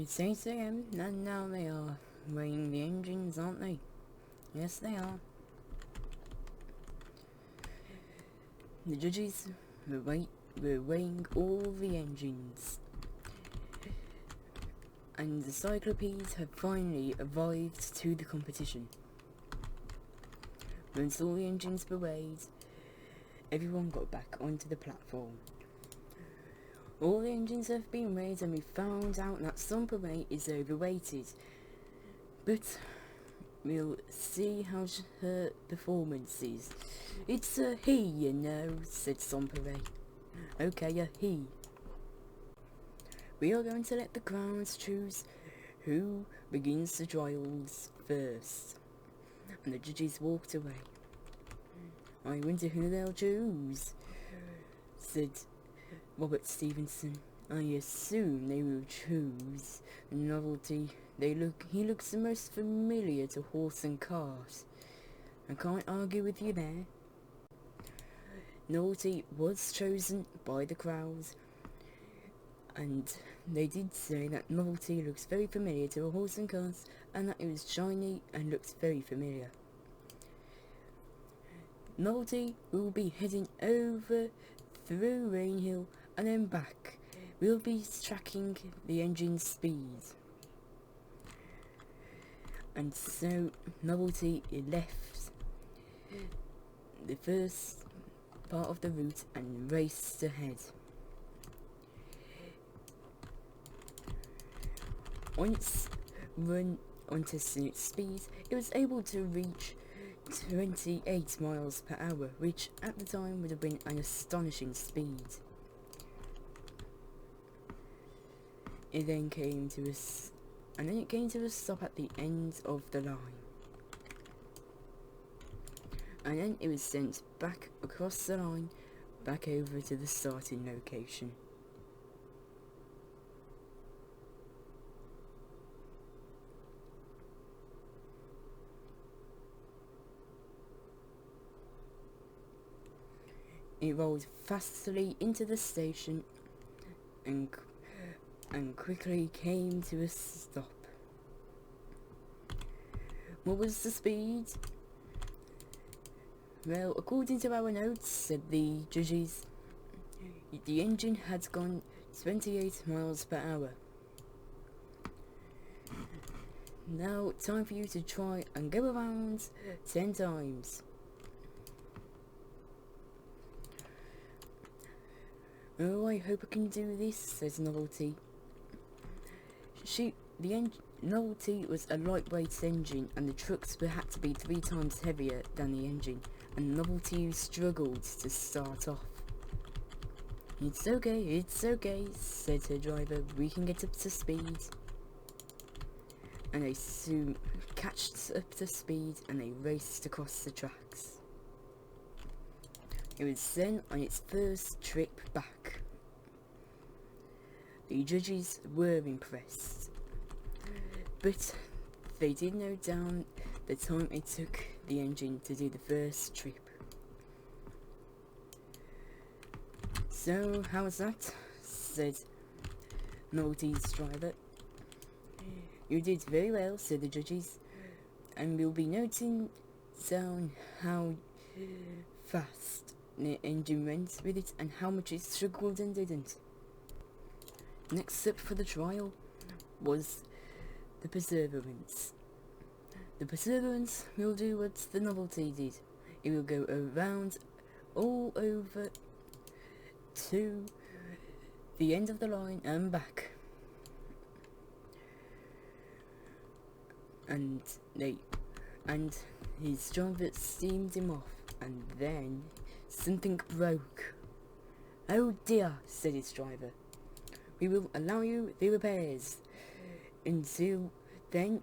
It's 8 AM and now they are weighing the engines, aren't they? Yes, they are. The judges were weighing all the engines. And the Cyclopes had finally arrived to the competition. Once all the engines were weighed, everyone got back onto the platform. All the engines have been weighed and we found out that Sombre is overrated. But we'll see how her performance is. It's a he, you know, said Sombre. Okay, a he. We are going to let the crowds choose who begins the trials first. And the judges walked away. I wonder who they'll choose, said Robert Stevenson. I assume they will choose Novelty. He looks the most familiar to horse and cart. I can't argue with you there. Novelty was chosen by the crowd, and they did say that Novelty looks very familiar to a horse and cart, and that it was shiny and looks very familiar. Novelty will be heading over through Rainhill and then back. We'll be tracking the engine's speed. And so Novelty left the first part of the route and raced ahead. Once run on testing its speed, it was able to reach 28 miles per hour, which at the time would have been an astonishing speed. It then came to a stop at the end of the line. And then it was sent back across the line, back over to the starting location. It rolled fastly into the station and quickly came to a stop. What was the speed? Well, according to our notes, said the judges, the engine had gone 28 miles per hour. Now, time for you to try and go around 10 times. Oh, I hope I can do this, says Novelty. Novelty was a lightweight engine, and the trucks had to be 3 times heavier than the engine, and Novelty struggled to start off. It's okay, said her driver. We can get up to speed. And they soon catched up to speed, and they raced across the tracks. It was then on its first trip back. The judges were impressed, but they did note down the time it took the engine to do the first trip. So, how was that? Said Novelty's driver. You did very well, said the judges, and we'll be noting down how fast the engine went with it and how much it struggled and didn't. Next up for the trial was the Perseverance. The Perseverance will do what the Novelty did. It will go around all over to the end of the line and back. And his driver steamed him off, and then something broke. Oh dear, said his driver. We will allow you the repairs. Until then,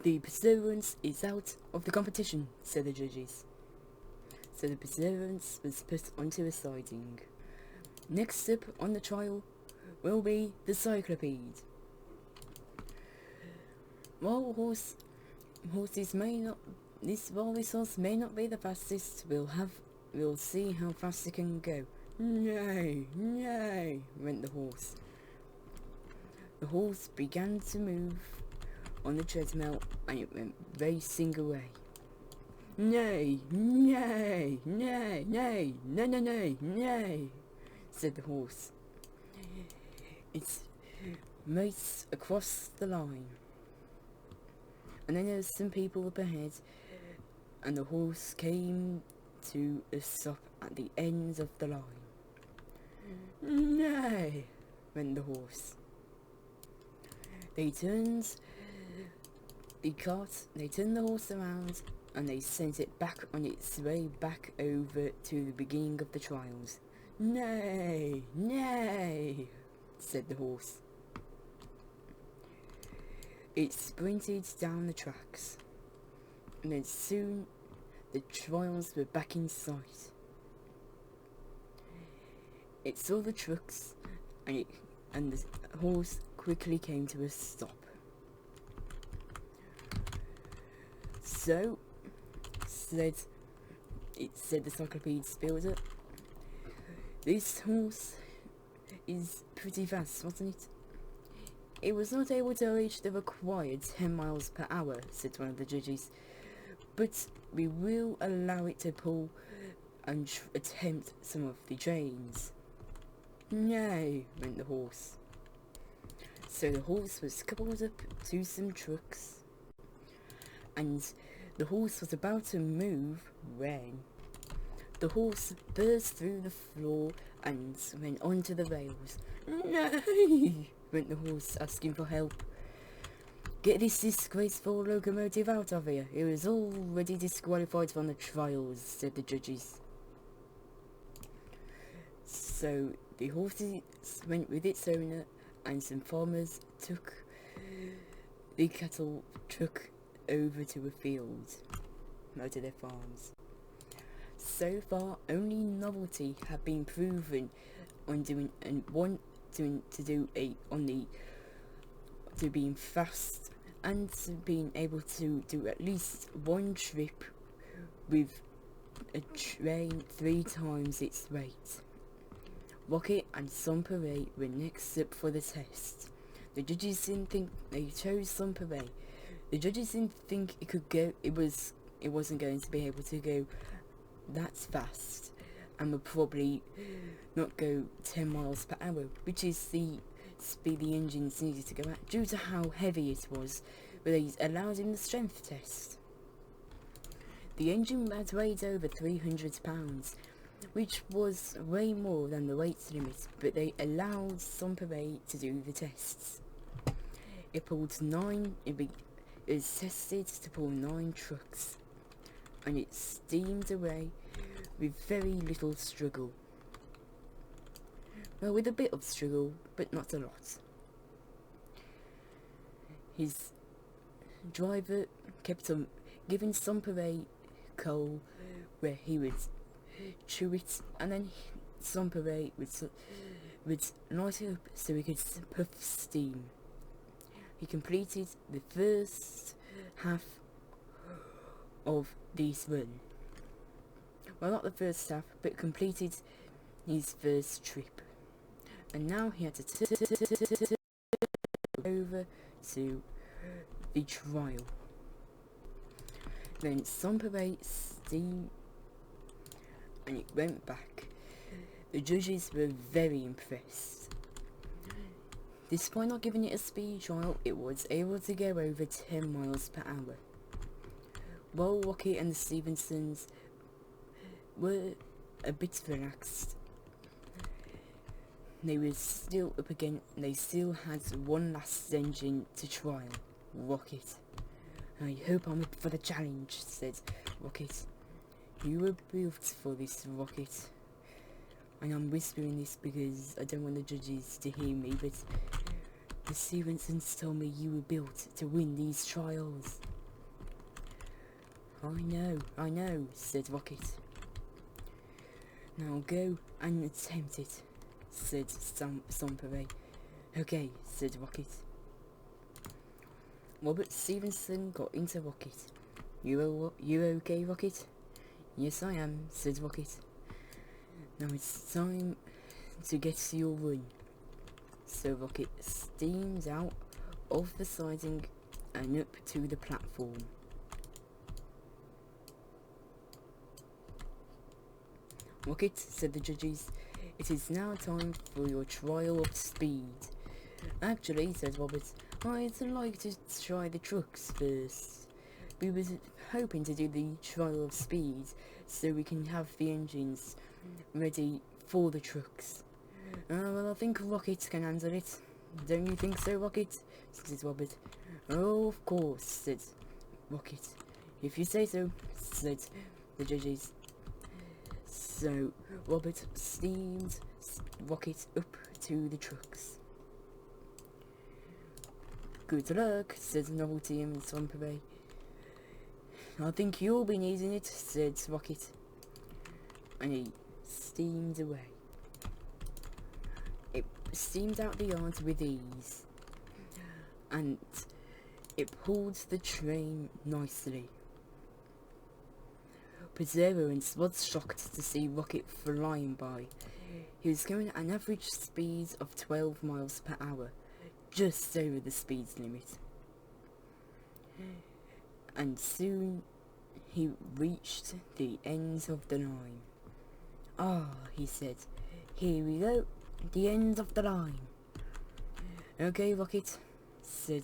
the Perseverance is out of the competition, said the judges. So the Perseverance was put onto a siding. Next up on the trial will be the Cyclopes. While this horse may not be the fastest, we'll see how fast it can go. Nay, went the horse. The horse began to move on the treadmill, and it went racing away. Nay, nay, nay, nay, nay, nay, nay, nay, said the horse. It raced across the line, and then there was some people up ahead, and the horse came to a stop at the end of the line. Nay, went the horse. They turned the horse around, and they sent it back on its way back over to the beginning of the trials. Nay, nay, said the horse. It sprinted down the tracks, and then soon the trials were back in sight. It saw the trucks, and the horse quickly came to a stop. So, said the Cyclopedes builder, this horse is pretty fast, wasn't it? It was not able to reach the required 10 miles per hour, said one of the judges, but we will allow it to pull and attempt some of the trains. Nay, went the horse. So the horse was coupled up to some trucks, and the horse was about to move when the horse burst through the floor and went onto the rails. Nay, went the horse, asking for help. Get this disgraceful locomotive out of here. It was already disqualified from the trials, said the judges. So the horses went with its owner, and some farmers took the cattle truck over to a field, out of their farms. So far, only Novelty have been proven on doing to being fast and to being able to do at least one trip with a train 3 times its weight. Rocket and Somperay were next up for the test. The judges didn't think they chose Somperay. The judges didn't think it wasn't going to be able to go that fast, and would probably not go 10 miles per hour, which is the speed the engines needed to go at due to how heavy it was, but they allowed him the strength test. The engine had weighed over 300 pounds, which was way more than the weight limit, but they allowed Somperay to do the tests. It was tested to pull 9 trucks, and it steamed away with very little struggle. Well, with a bit of struggle, but not a lot. His driver kept on giving Somperay coal, where he would chew it, and then Somperay would light it up so he could puff steam. He completed the first half of this run. Well, not the first half, but completed his first trip. And now he had to turn over to the trial. Then Somperay steamed, and it went back. The judges were very impressed. Despite not giving it a speed trial, it was able to go over 10 miles per hour. While Rocket and the Stevensons were a bit relaxed, they were still up again. They still had one last engine to trial, Rocket. I hope I'm up for the challenge, said Rocket. You were built for this, Rocket. And I'm whispering this because I don't want the judges to hear me, but the Stevensons told me you were built to win these trials. I know, said Rocket. Now go and attempt it, said Somperay. Okay, said Rocket. Robert Stevenson got into Rocket. You okay, Rocket? Yes, I am, said Rocket. Now it's time to get to your run. So Rocket steams out of the siding and up to the platform. Rocket, said the judges, it is now time for your trial of speed. Actually, said Robert, I'd like to try the trucks first. We were hoping to do the trial of speed so we can have the engines ready for the trucks. Well, I think Rocket can handle it. Don't you think so, Rocket? Said Robert. Oh, of course, said Rocket. If you say so, said the judges. So, Robert steamed Rocket up to the trucks. Good luck, said Novelty and Sunpere. I think you'll be needing it, said Rocket. And he steamed away. It steamed out the yard with ease, and it pulled the train nicely. Perseverance was shocked to see Rocket flying by. He was going at an average speed of 12 miles per hour, just over the speed limit. And soon he reached the end of the line. Ah, he said, here we go, the end of the line. Okay, Rocket, said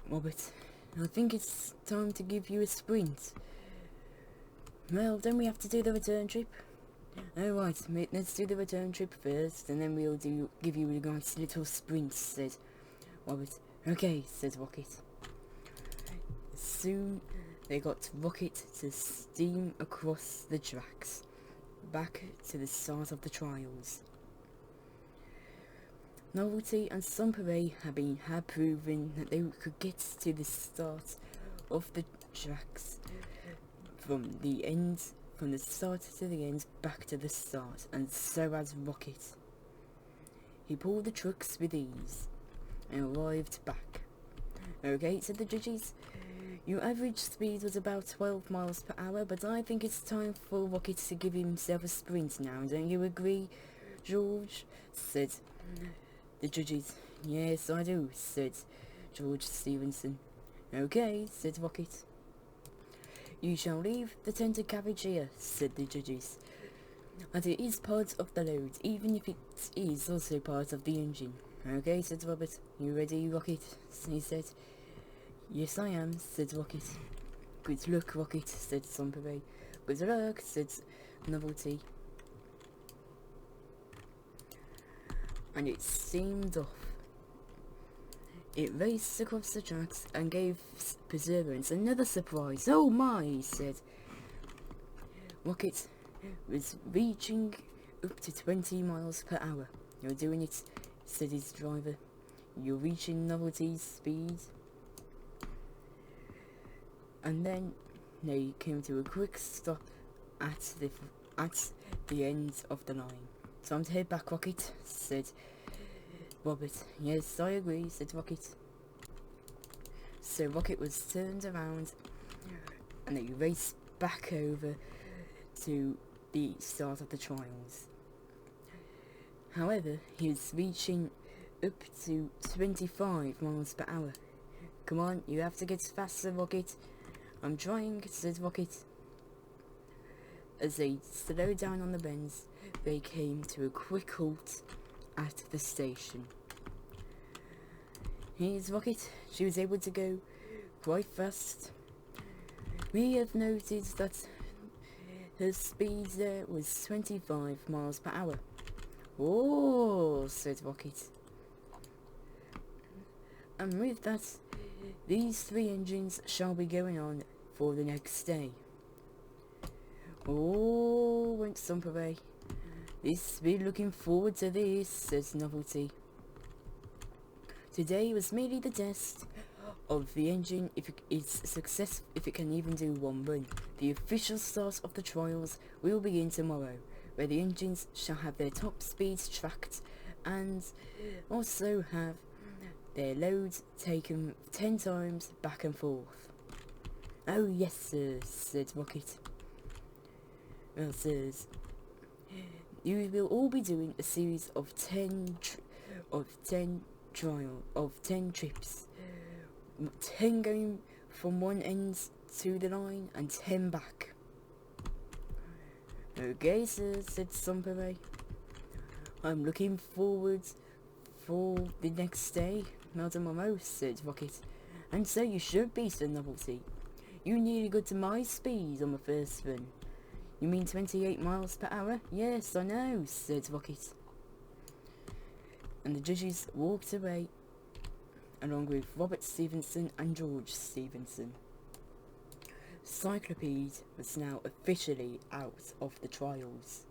Robert, I think it's time to give you a sprint. Well, don't we have to do the return trip? Oh right, mate, let's do the return trip first, and then we'll give you a nice little sprint, said Robert. Okay, said Rocket. Soon they got Rocket to steam across the tracks, back to the start of the trials. Novelty and Sunpere had proven that they could get to the start of the tracks from the start to the end, back to the start, and so has Rocket. He pulled the trucks with ease and arrived back. Okay, said the judges, your average speed was about 12 miles per hour, but I think it's time for Rocket to give himself a sprint now, don't you agree, George? Said the judges. Yes, I do, said George Stevenson. Okay, said Rocket. You shall leave the tender carriage here, said the judges, and it is part of the load, even if it is also part of the engine. Okay, said Robert. You ready, Rocket? He said. Yes, I am, said Rocket. Good luck, Rocket, said Sunpere. Good luck, said Novelty. And it steamed off. It raced across the tracks and gave Perseverance another surprise. Oh my, he said. Rocket was reaching up to 20 miles per hour. You're doing it, said his driver. You're reaching Novelty's speed. And then they came to a quick stop at the end of the line. Time to head back, Rocket, said Robert. Yes, I agree, said Rocket. So Rocket was turned around and they raced back over to the start of the trials. However, he was reaching up to 25 miles per hour. Come on, you have to get faster, Rocket. I'm trying, said Rocket. As they slowed down on the bends, they came to a quick halt at the station. Here's Rocket. She was able to go quite fast. We have noted that her speed there was 25 miles per hour. Oh, said Rocket. And with that, these 3 engines shall be going on for the next day. Oh, went Sunpere. We're looking forward to this, says Novelty. Today was merely the test of the engine if it can even do one run. The official start of the trials will begin tomorrow, where the engines shall have their top speeds tracked and also have their loads taken 10 times back and forth. Oh yes, sir, said Rocket. Well, sirs, you will all be doing a series of 10 of 10 trips. 10 going from one end to the line and 10 back. Okay, sir, said Sunpere. I'm looking forward for the next day, Madam Momo, said Rocket. And so you should be, said Novelty. You nearly got to my speed on the first run. You mean 28 miles per hour? Yes, I know, said Rocket. And the judges walked away, along with Robert Stevenson and George Stevenson. Cyclopede was now officially out of the trials.